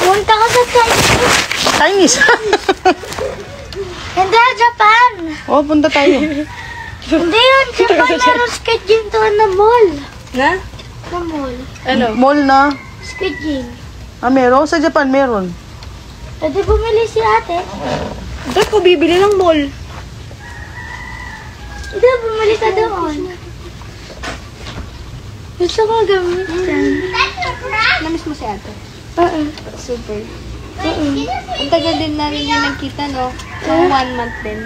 Punta ka sa Chinese. Chinese. Hindi, Japan. Oh, punta tayo. Hindi yun, Japan. Meron Squid Game doon na mall. Na? Na mall. Ano? Mall na. Squid Game. Meron? Sa Japan, meron. Pwede bumili si ate. Ba't ko bibili ng mall? Hindi, bumili ka doon. Gusto ko gamitin. Namiss mo si ate? Oo. Super. Ang tagal din namin yung nagkita, no? So, 1 month din.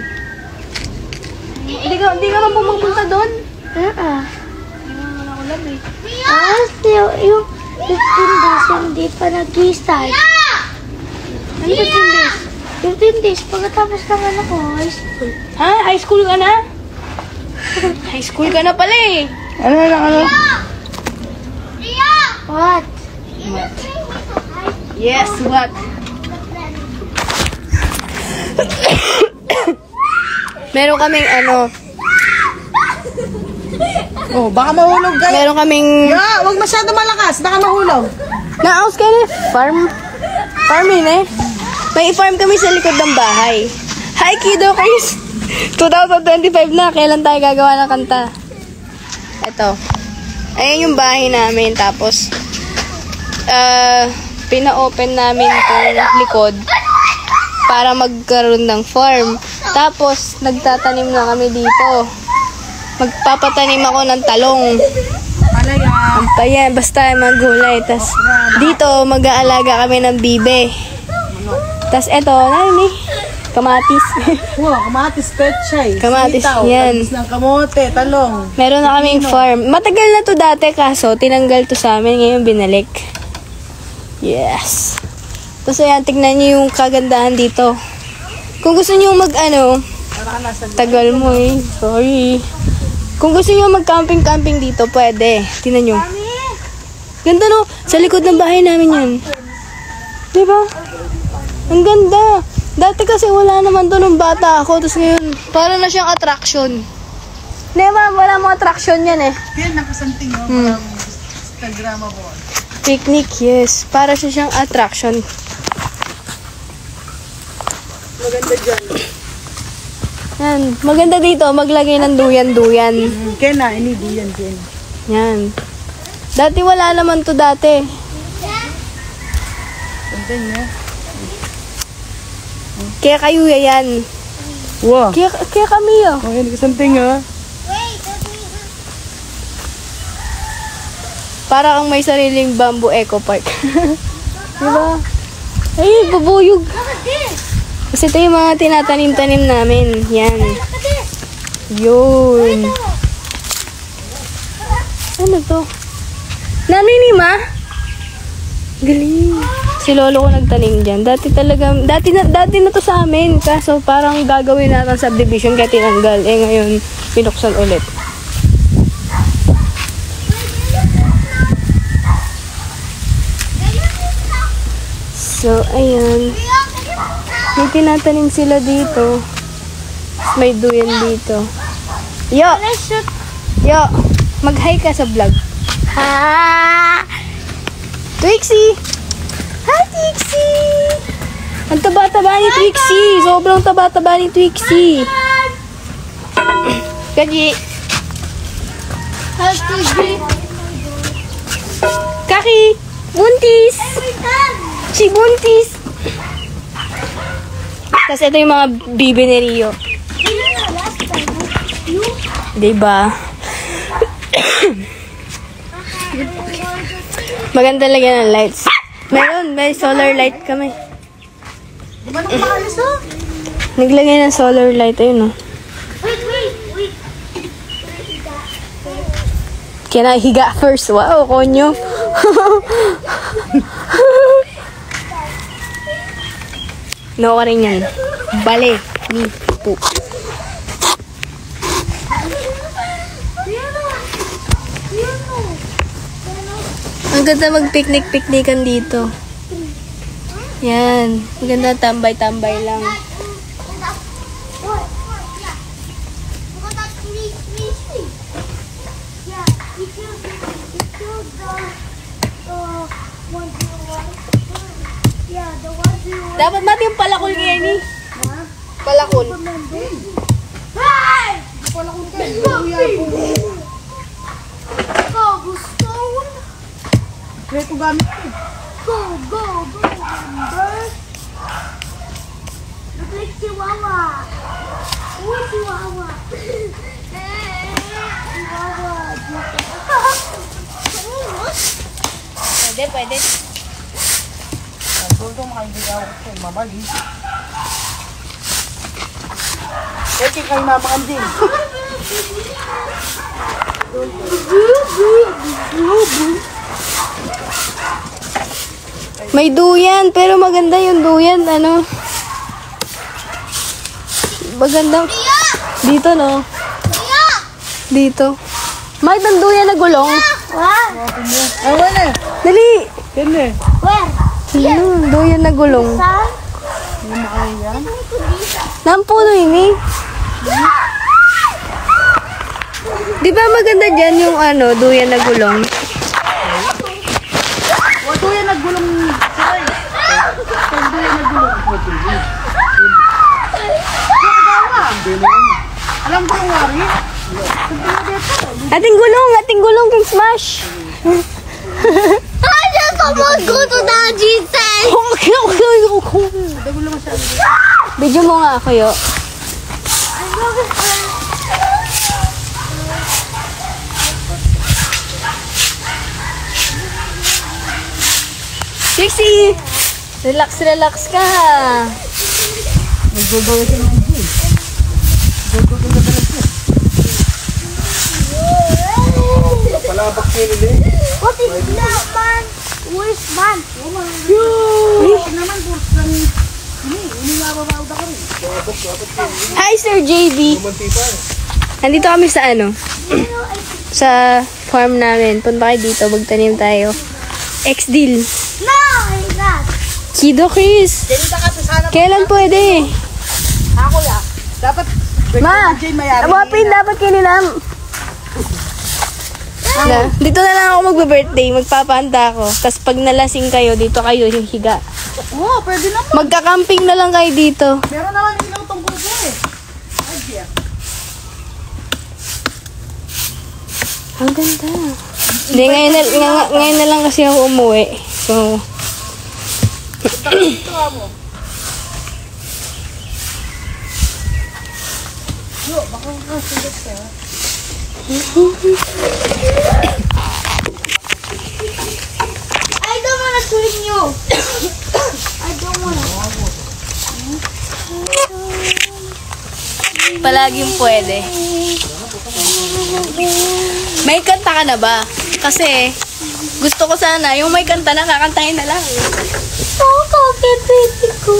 Hindi ka man pumunta doon? Oo. Hindi mo naman ako love eh. Yung 15 days hindi pa nag-start. Ano 15 days? 15 days, pagkatapos naman ako, high school. Ha? High school ka na? High school ka na pala eh. Ano? What? What? Yes, what? Meron kaming Oh, baka mahulog kayo. meron kaming Yeah, wag masyado malakas. Baka mahulog. na-house kayo eh. Farming eh. May farm kami sa likod ng bahay. Hi kiddo guys! 2025 na, kailan tayo gagawa ng kanta? Ito. Ayan yung bahay namin. Tapos, pina-open namin itong likod para magkaroon ng farm. Tapos, nagtatanim na kami dito. Magpapatanim ako ng talong. Ayan, basta maggulay. Tapos, dito, mag-aalaga kami ng bibe. Tapos, eto, kamatis. Wow, kamatis pechay. Kamatis, yan. Kamatis ng kamote, talong. Meron na kaming farm. Matagal na to dati kaso, tinanggal to sa amin. Ngayon, binalik. Yes. Tapos, ayan, tignan nyo yung kagandahan dito. Kung gusto nyo tagal mo eh. Sorry. Kung gusto nyo mag-camping dito, pwede. Tingnan nyo. Ganda no? Sa likod ng bahay namin yan. Diba? Ang ganda. Dati kasi wala naman to nung bata ako. Tapos ngayon, parang na siyang attraction. Hindi ma'am, wala mong attraction yan eh. Yan, nakasanting mo. Instagramable. Picnic, yes. Para siya siyang attraction. Maganda dyan. Yan. Maganda dito, maglagay ng duyan-duyan. Kaya na, ini duyan, Ken. Yan. Dati wala naman to dati. Ganda niya. Kaya kayo yan. Wow. Kaya kami oh. Okay, nakasanting ha. Para kang may sariling bamboo eco park. Diba? Ay, bubuyog. Kasi ito yung mga tinatanim-tanim namin. Yan. Yun. Ano to? Naninima? Galing. Si lolo ko nagtanim dyan. Dati na to sa amin. Kaso parang gagawin natin subdivision kaya tinanggal. Eh ngayon, pinuksan ulit. So, ayan. May tinatanim sila dito. May duyan dito. Yo! Yo! Mag-hi ka sa vlog. Ha! Trixie! Hi, Trixie! Ang taba-taba ni Trixie! Sobrang taba-taba ni Trixie! Kaji! Kaki! Buntis! Si buntis! Tapos ito yung mga bibi ni Rio. Diba? Maganda talaga ng lights. May solar light kami. Di ba nang maalis ha? Naglagay ng solar light. Ayun, oh. Wait. Kaya higa first. Wow, konyo. No ka rin yan. Bale. Ni po. Ang ganda mag-picnic-picnican dito. Yan. Maganda tambay-tambay lang. Yeah, if you Yeah, the ones you want. Dapat natin yung palakol ngayon eh. Palakol. Hey! Wala kong kayo. Kuya po. Cobblestone. Kaya ko gamit ko. Go, go, go, Amber. Look like Chihuahua. Oh, Chihuahua. Chihuahua. Pwede. Doon ito makaibigaw ko sa mamali. Okay kayo mamakanding. May duyan, pero maganda yung duyan, ano. Maganda. Dito, no? Dito. May itong duyan na gulong. What? Awan eh. Dali! Yan eh. Where? Duyan na gulong. Saan? Hindi makaya yan. Nampuno yun eh. Di ba maganda dyan yung ano, duyan na gulong? Wato yan naggulong. Saray. Wato yan naggulong. Alam ko yung wari. Ating gulong, King Smash. I just almost go to the Jesus. Video mo nga ako, yo. Trixie! Relax ka. Nagbabawa siya ng G. Nagbabawa na talaga siya. Palabak siya nila eh. What is that, man? Where's man? Naman, puro lang. Hindi nga babaw ka rin. Hi, Sir JB. Nandito kami sa ano? Sa farm namin. Punta kayo dito, magtanim tayo. Ex-deal. No, it's not. Kido, Chris. Ganito kasi sana. Kailan pwede? Ako ya. Dapat. Ma, Jane mayari. wapin dapat kinilam. Na, dito na lang ako magbe-birthday, magpapahanda ako. Tapos pag nalasing kayo, dito kayo yung higa. Oo, pwede naman. Magka-camping na lang kayo dito. Meron naman ilaw tungkol ko eh. Ay, dear. Ang ganda. Hindi, ngayon na lang kasi ako umuwi. So, Ito nga mo. Yo, baka kasunod ka. I don't wanna swing you. I don't wanna. palaging pwede. May kanta ka na ba? Kasi, gusto ko sana, yung may kanta na, kakantahin na lang. Oh, bakit baby ko?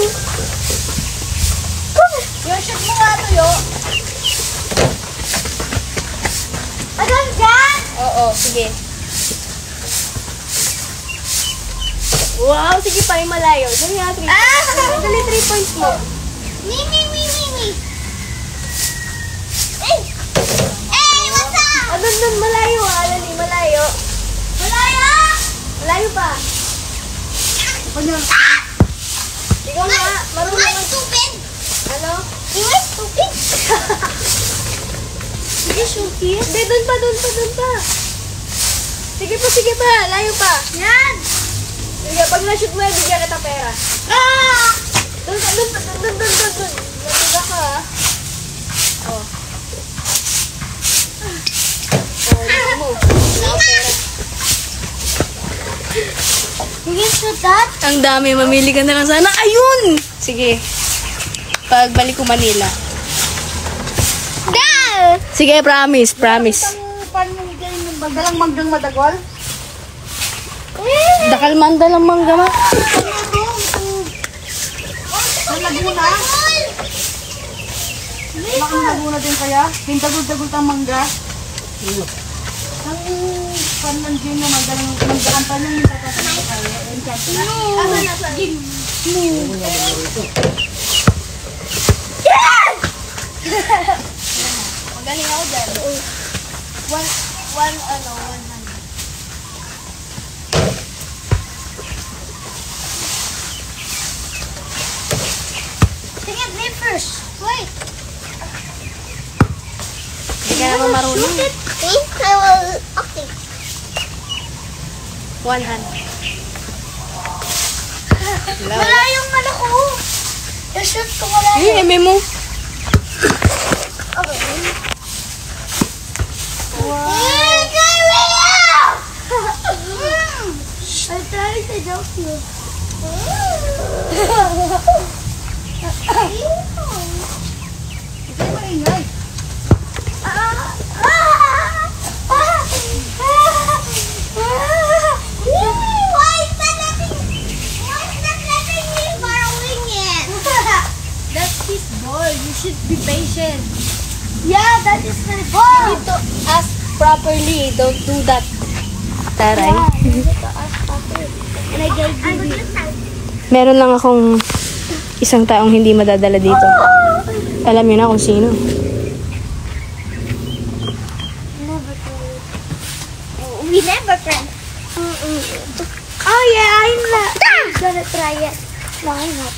Yung shoot mo nga to, yo. Anong dyan? Oo, sige. Wow, sige pa, yung malayo. Dali nga, 3 points. Dali, 3 points mo. Me. Hey, what's up? Dun, malayo ah. Dali, malayo. Malaya! Malayo pa. Ikaw nga, marunong Why ka. stupid? Ano? You are stupid. Sige, shoot. Hindi, dun pa. Sige pa. Layo pa. Yan! Sige, pag na-shoot mo, bigyan kita pera. Ah! Dun. Natiga ka, ah. Oh. Dito mo. Wala ka pera. You can shoot that? Ang dami, mamili ka na lang sana. Ayun! Sige. Pagbalik ko Manila. There! Sige, promise. Paano mo ganyan yung bagalang manggang madagwal? Dakalmanda lang manggama. Sa Laguna? Makang Laguna din kaya? Yung dagul-dagul tang mangga? Ang panan din yung magalang manggaan pa nang yung tatatang kaya. Yung kaya. Magaling ako dyan. 100. first. Wait. Hindi ka naman marunong. Shoot it. Okay, I will. Okay. One hand. Wala yung ano ko. I-shoot ko wala Yung eme mo. Okay. Wow. I'm trying to help you. Hindi maingay. Why is that letting me borrowing it? That's his ball. You should be patient. Yeah, that is my You ball. need to ask properly. Don't do that. Taray. And I gave you. Meron lang akong isang taong hindi madadala dito. Alam niyo na kung sino. Never try. We never try. Oh yeah, I'm gonna try it. No, I'm not.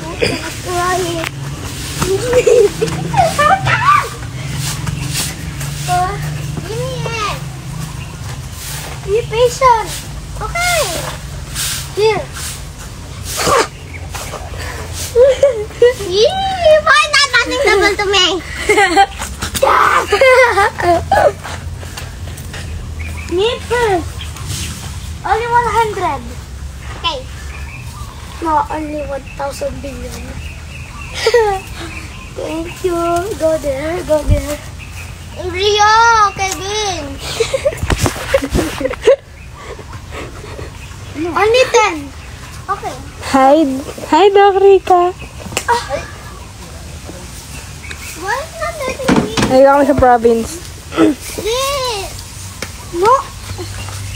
I'm gonna try it. Give me it. Be patient. Okay. Here. Why not nothing double to me? Me first. Only 100. Okay. No, only 1,000 billion. Thank you. Go there, go there. Rio, Kevin. Only 10. Okay. Hi. Hi, Doc Rica. Why is not letting me? Nandito kami sa province. This. No.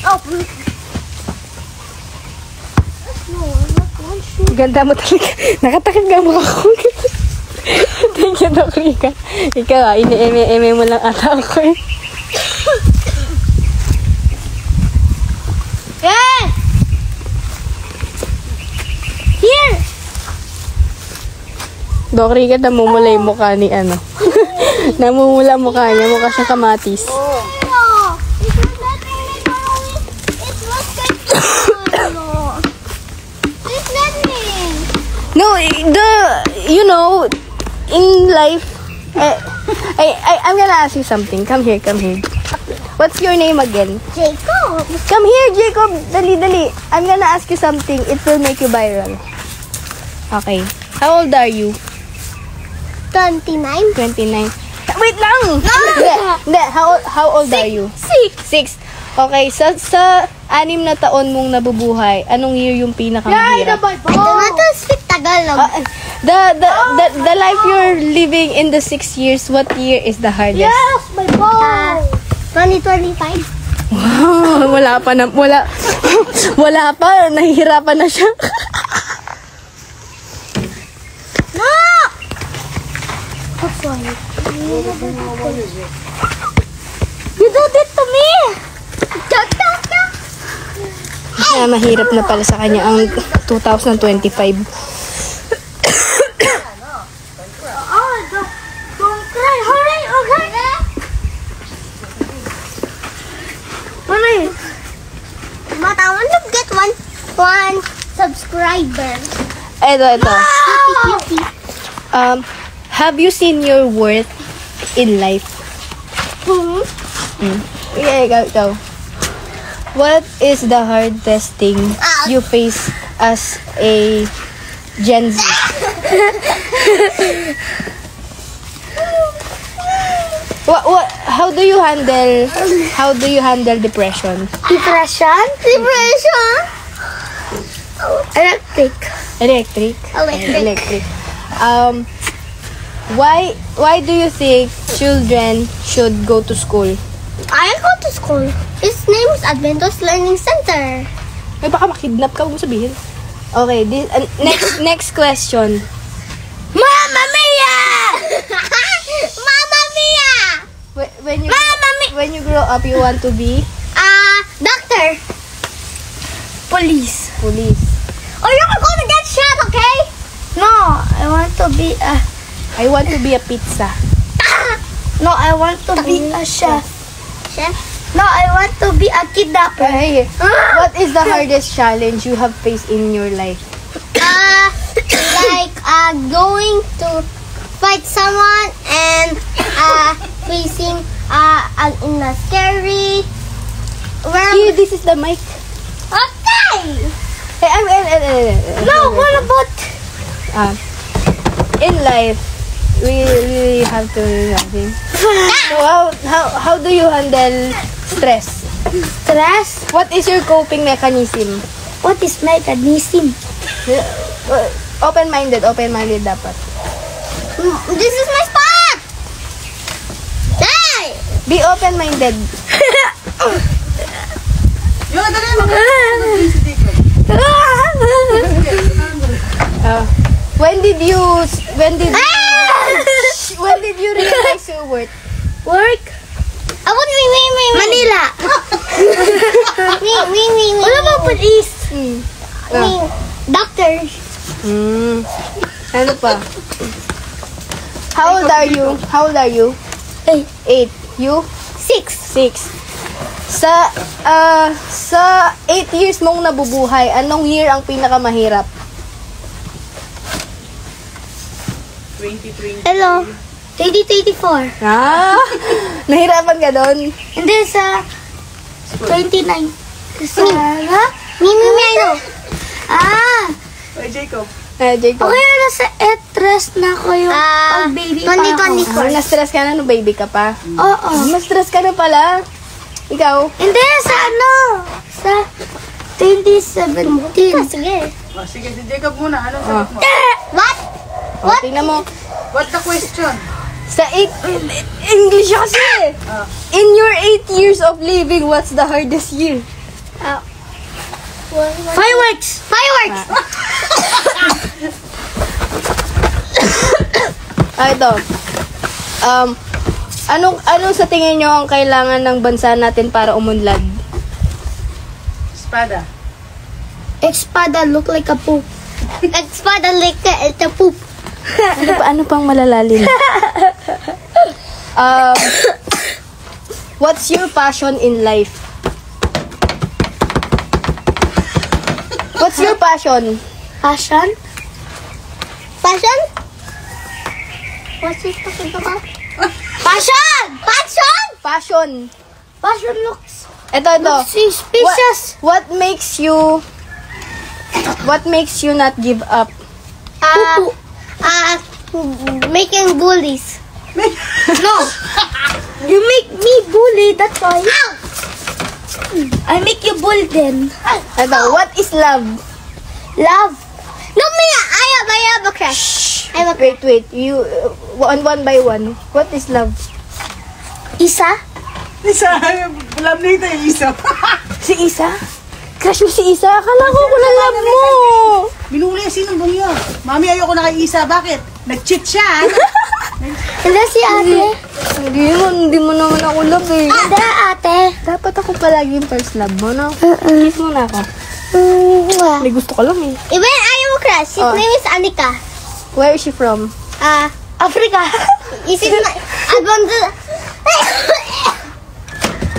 Oh, no, I'm not going to. Ganda mo talaga. Nakatakip ka mukha ko. Thank you, Doc Rica. Ikaw, ini-eme mo lang ata ako eh. Hey! Here! Doc Rica, namumula yung mukha ni ano. Namumula ang mukha niya. Mukha siyang kamatis. No! It's not letting me go. It's not letting me. It's letting. No, you know, in life, I'm gonna ask you something. Come here. What's your name again? Jacob. Come here, Jacob. Dali. I'm gonna ask you something. It will make you viral. Okay. How old are you? 29. 29. Wait lang! Hindi. How old are you? 6. Okay, sa 6 na taon mong nabubuhay, anong year yung pinakamahirap? I don't know to speak Tagalog. The life you're living in the 6 years, what year is the hardest? Yes, my ball. 2025. Wow, wala pa. Nahihirapan na siya. No! You do this to me! Chak. Kaya mahirap na pala sa kanya ang 2025. Oh, don't cry. Hurry, okay? Hurry. But I want to get one subscriber. Ito. Wow! Have you seen your worth in life? Yeah, go. What is the hardest thing you face as a Gen Z? How do you handle depression? Depression? Electric. Electric. Why do you think children should go to school? I go to school. Its name is Adventus Learning Center. Ay, baka makidnap ka, huwag mo sabihin. Okay, next question. Mamma Mia! Mamma Mia! When you grow up, you want to be? Doctor. Police. Police. Or you're gonna get shot, okay? No, I want to be a... I want to be a pizza. No, I want to be a chef. Chef? No, I want to be a kidnapper. Hey, what is the hardest challenge you have faced in your life? Like going to fight someone and facing in a scary world. Here, this is the mic. Okay. Hey, No, what about? In life, we have to do something. So how do you handle stress? Stress? What is your coping mechanism? What is mechanism? Open-minded dapat. This is my spot. Hey! Be open-minded. Yun, dali mo. Si Jacob. When did you realize your worth? Work? Wait. Manila. Wait. What about police? Doctors. Ano pa? How old are you? 8. You? 6. Sa 8 years mong nabubuhay, anong year ang pinakamahirap? 2020. Hello. 2024. Nahirapan ka doon? Hindi sa 29. Sa Mimi, I know. Oy, Jacob. Jacob. Okay na sa etres na ko yung baby pa ako. Na-stress ka na nung baby ka pa? Oo. Na-stress ka na pala. Ikaw? Hindi, sa 2017. Sige. Sige, si Jacob muna. Anong sagot mo? What? What? Tingnan mo. What's the question? Sa 8... English kasi! In your 8 years of living, what's the hardest year? Fireworks! Ito. Anong sa tingin nyo ang kailangan ng bansa natin para umunlad? Espada. Espada look like a poop. Espada like a poop. Ano pang malalalim? What's your passion in life? What's your passion? Passion? What's he talking about? Passion looks Ito. suspicious. What makes you not give up? Making bullies. No. You make me bully, that's why. I make you bully then. Ito, what is love? Love. No, Mia, I have a crush. Wait. You, one by one. What is love? Isa? Isa, love nito yung isa. Si Isa? Crush mo si Isa? Akala ko na love mo. Binuli sino bang yun? Mami, ayoko na kay Isa. Bakit? Nag-cheat siya. Hindi si ate. Hindi mo naman ako love eh. Hindi ate. Dapat ako palagi yung first love mo, no? Kiss mo na ako. May gusto ka lang eh. Even I am a crush. His name is Anika. Where is she from? Africa. Is it not?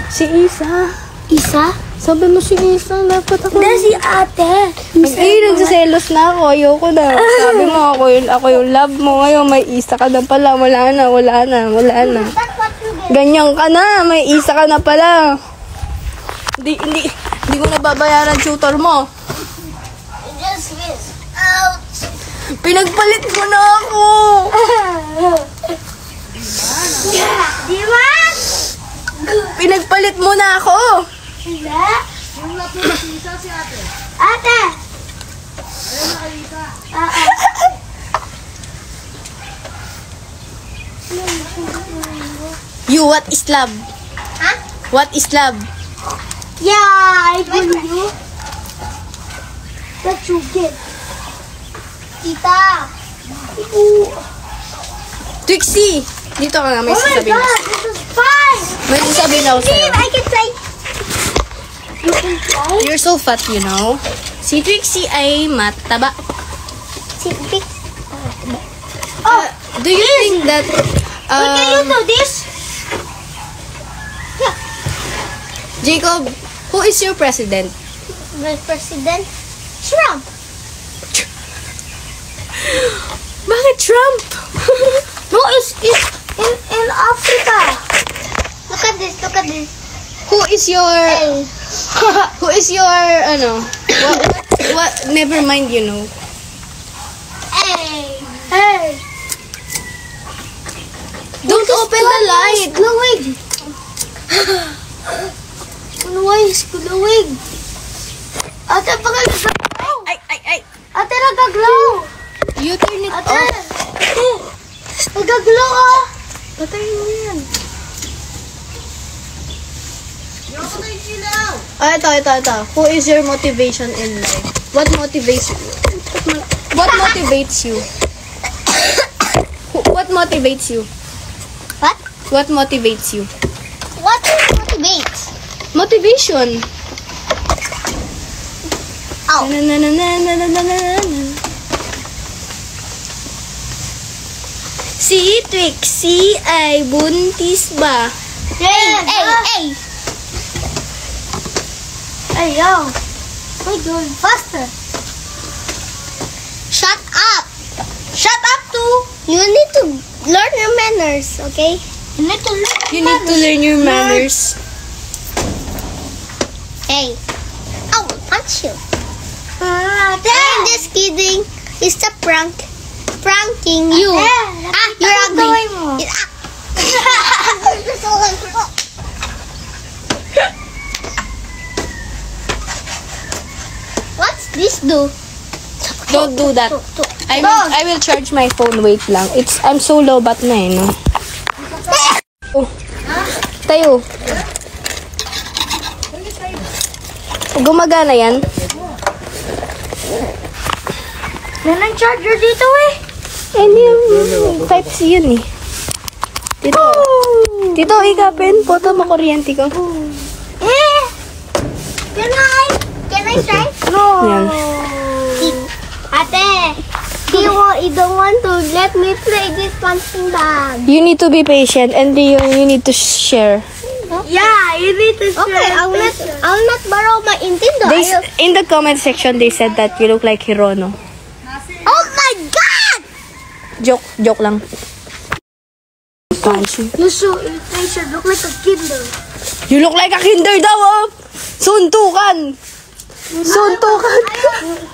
Si Isa. Isa? Sabi mo si Isa, dapat ako. Hindi si ate. Nagsiselos na ako. Ayoko na. Sabi mo ako yung love mo. Ngayon may Isa ka na pala. Wala na. That's what you get. Ganyan ka na. May Isa ka na pala. Hindi mo nababayaran tutor mo. Just miss out. Pinagpalit mo na ako. Diman? Pinagpalit mo na ako. Hindi. Yung love mo si Isa, si ate. Ate. Ayun na kay Isa. You, what is love? Huh? What is love? Yeah, I told you. That you get. Tita. Trixie! Dito ka nga, may Oh my sasabihin. God, this is fun. May sasabihin ako sa'yo. I can play. You can play? You're so fat, you know. Si Trixie ay mataba. Si Trixie. Do you think that Can you do this? Yeah. Jacob, who is your president? The president? Trump. Bakit Trump? No, it's in Africa. Look at this. Look at this. Who is your Hey. who is your what never mind, you know. Hey. Hey. Don't open the light. Glowing. Why is glowing? Ate, pagkaglow. Ay. Ate, nagaglow. You turn it Ate. off. Ate. Nagaglow ah. Patayin mo yan. Ito. Who is your motivation in life? What motivates you? What motivates you? What motivates you? What? What motivates you? What motivates? Motivation. Ow. Na. Si Trixie ay buntis ba? Hey. Hey, yo. We're doing faster. Shut up. Shut up, too. You need to learn your manners, okay? You need to learn You need to learn your manners. Hey. I will punch you. I'm just kidding. It's a prank. Pranking you. You're ugly. What's this do? Don't do that. I will charge my phone. Wait lang. I'm so low bat na eh, no? Oh. Tayo. Gumagana yan? Yan ang charger dito eh. Hindi yung Type-C yun eh. Tito, ikapin. Poto mo kuryente ko. Eh. Can I try? No. Yan. Ate, you don't want to let me play this punching bag. You need to be patient and you need to share. Yeah, you need to share. Okay, I'll not borrow my Nintendo. In the comment section, they said that you look like Hirono. Oh my God! Joke lang. Punch you. You should look like a kinder. You look like a kinder daw, oh! Suntukan! Suntukan!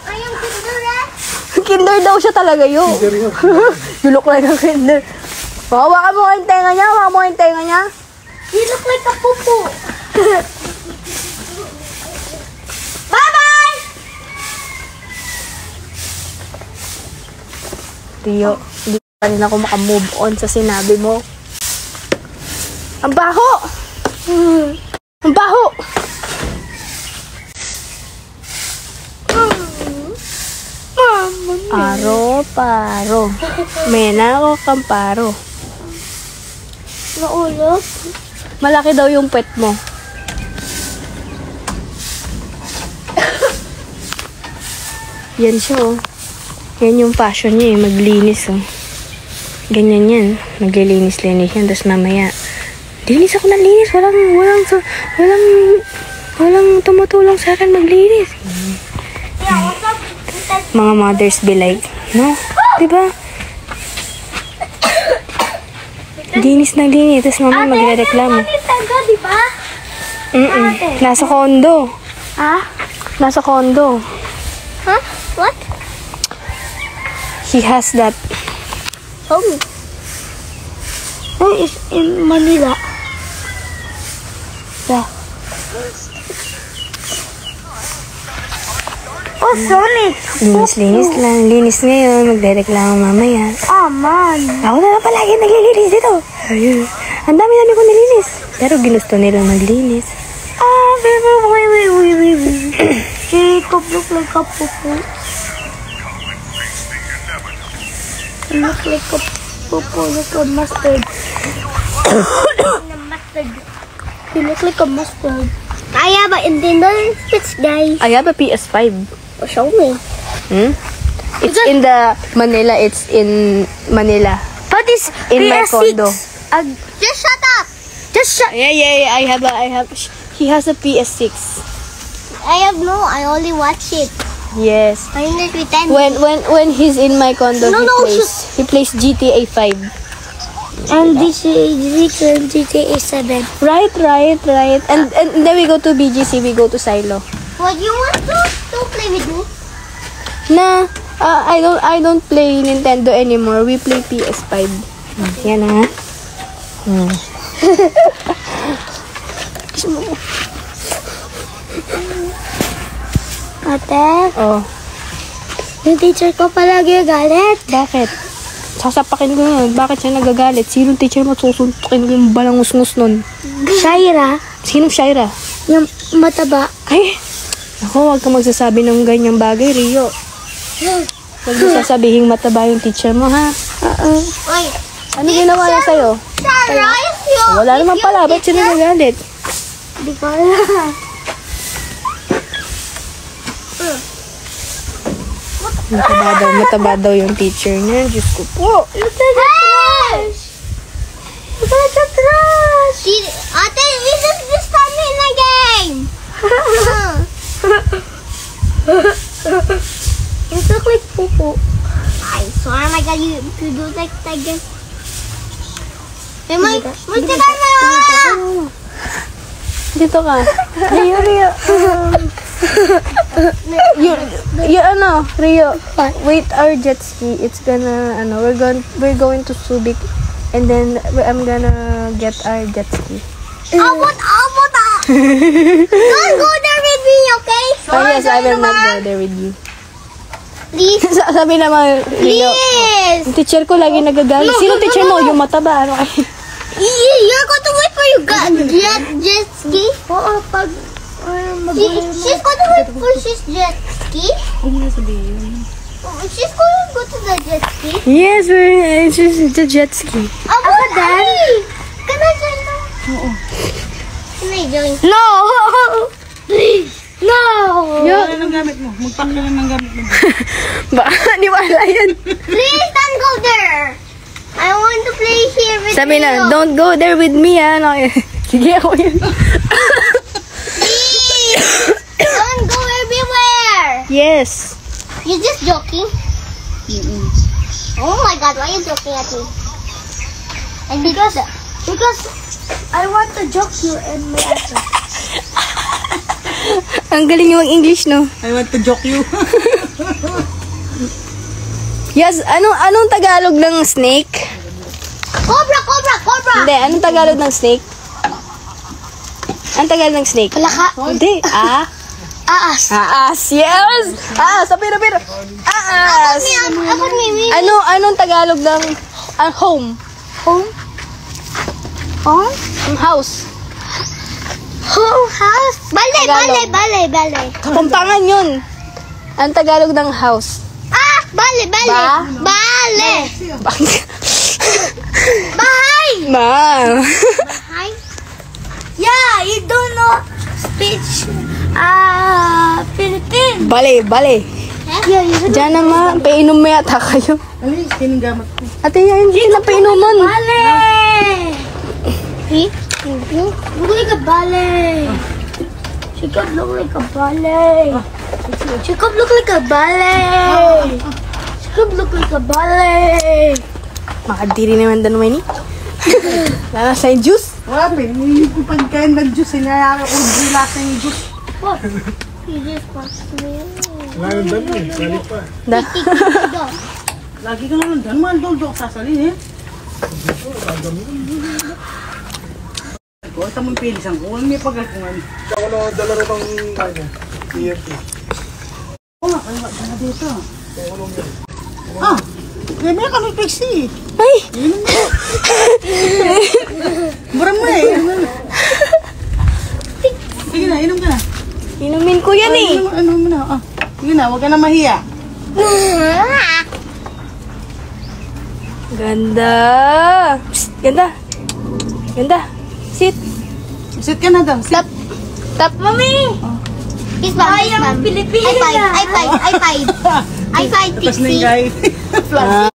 Ayong kinder eh? Kinder daw siya talaga yun. You look like a kinder. Hawakan mo yung tenga niya. You look like a pupu. Bye-bye! Tiyo, hindi pa rin ako makamove on sa sinabi mo. Ang baho! Ang baho! Paro. Menako kang paro. Naulog? Malaki daw yung pet mo. Yan siya, oh. Yan yung passion niya, eh. Maglinis, oh. Ganyan yan. Maglilinis-linis yan. Tapos mamaya, linis ako ng linis. Walang tumutulong sa akin maglinis. Yeah, what's up? Mga mothers be like, no? Diba? Linis na linis. Tapos mamaya magre-reklamo. Nintendo, di ba? Nasa kondo. Ah? Nasa kondo. Huh? What? He has that. Home. Home is in Manila. Yeah. Oh, Sonic! Linis lang. Linis ngayon. Magre-reklamo mamaya. Oh, man. Ako na lang palagi naglilinis dito. Ayun. Ang dami ko nilinis. Pero ginusto nila maglinis. Ah, wait. Jacob look like a pupu. He look like a pupu, like a mustard. He look like a mustard. I have a Nintendo Switch, guys. I have a PS5. Show me. It's in the Manila. It's in Manila. But is in my condo. Just shut up. Just shut. Yeah. I have. He has a PS6. I have no. I only watch it. Yes. I only pretend. When he's in my condo, No, no, he plays GTA 5. And this is GTA 7. Right. And then we go to BGC. We go to Silo. What you want to play with me? Nah, I don't play Nintendo anymore. We play PS5. Yan ha. Ate, Oh, yung teacher ko palagi galit. bakit? Sasapakin ko yun. Bakit siya nagagalit? Sinong teacher mo susuntukin ko yung balangus-ngus nun? Shaira, Sinong Shaira? yung mataba. Ay, ako, wag kang magsasabi ng ganyang bagay, Rio. Huwag mo sasabihin mataba yung teacher mo, ha? Oy, Ano ginawa niya sa'yo? Shaira, is you. Wala naman pala. Ba't siya nagagalit? Di ko alam. Mataba daw yung teacher niya. Diyos ko po. Look at the trash. Look at the trash. Ate, isn't this time in the game? It looks like poo-poo. I swear, my God, you do like that again. May ka na! Dito ka. Rio. Rio. Wait our jet ski. It's gonna, we're going to Subic. And then, I'm gonna get our jet ski. Abot! Don't go there with me, okay? Oh yes, I will not go there with you. Please. Sabi naman, Rio. Please. Yung teacher ko lagi nagagalit. Sino teacher mo? Yung mataba. Ano kayo? You're going to wait for your jet ski? Oo, pag... she's going to wait for his jet ski? She's going to go to the jet ski? Yes, it's just the jet ski. Ako din! Can I join now? Oo. Can I join? No! Please! No! Ano ng gamit mo? Mag-pack na lang ng gamit mo. Baka niwala yan. Please don't go there! I want to play here with Sabi you. na, don't go there with me, ha? No, sige, ako yun. Please! Don't go everywhere! Yes. You're just joking? Oh my God, why are you joking at me? And because I want to joke you and my answer. Ang galing yung English, no? I want to joke you. Yes, anong Tagalog ng snake? Cobra! Hindi, anong Tagalog ng snake? Anong Tagalog ng snake? Palaka. Hindi, Aas. Aas, yes! Aas, pero. Aas! Ako ni Anong Tagalog ng home? Home? Home? House. Home house? Tagalog. Bale. Kapampangan yun. Anong Tagalog ng house? Bale. Ba? Bale. Bahay. Ma. Bahay? Yeah, you don't know speech. Philippines. Bale. Yeah, you don't Diyan naman, painom mo yata kayo. Ano yung skin ng gamit mo? Ate, yan, hindi na painuman. Bale. See? Look like a ballet. She could look like a ballet. She could look like a ballet. She could look like a ballet. Makadiri naman doon ni. Lala sa juice. Wala, hindi ko pagkain ng juice. Hinayaan ko lasa yung juice. What? You just passed me. Lagi ka naman dyan. Mandol-dol sasalin eh. Ito mong pilisan ko. May pagkakungan. Ako na dala rin ang TFT. Oo nga, kaya na dito. May kami pixie. Ay! Mura mo eh. Sige na, inom ka na. Inumin ko yan eh. Ano mo na. Sige na, huwag ka na mahiya. Ganda. Psst, ganda. Sit. Sit ka na daw. Sit. Tap, mami. Kiss mom, kiss mom. I five, Tapos na yung Pixie. guy.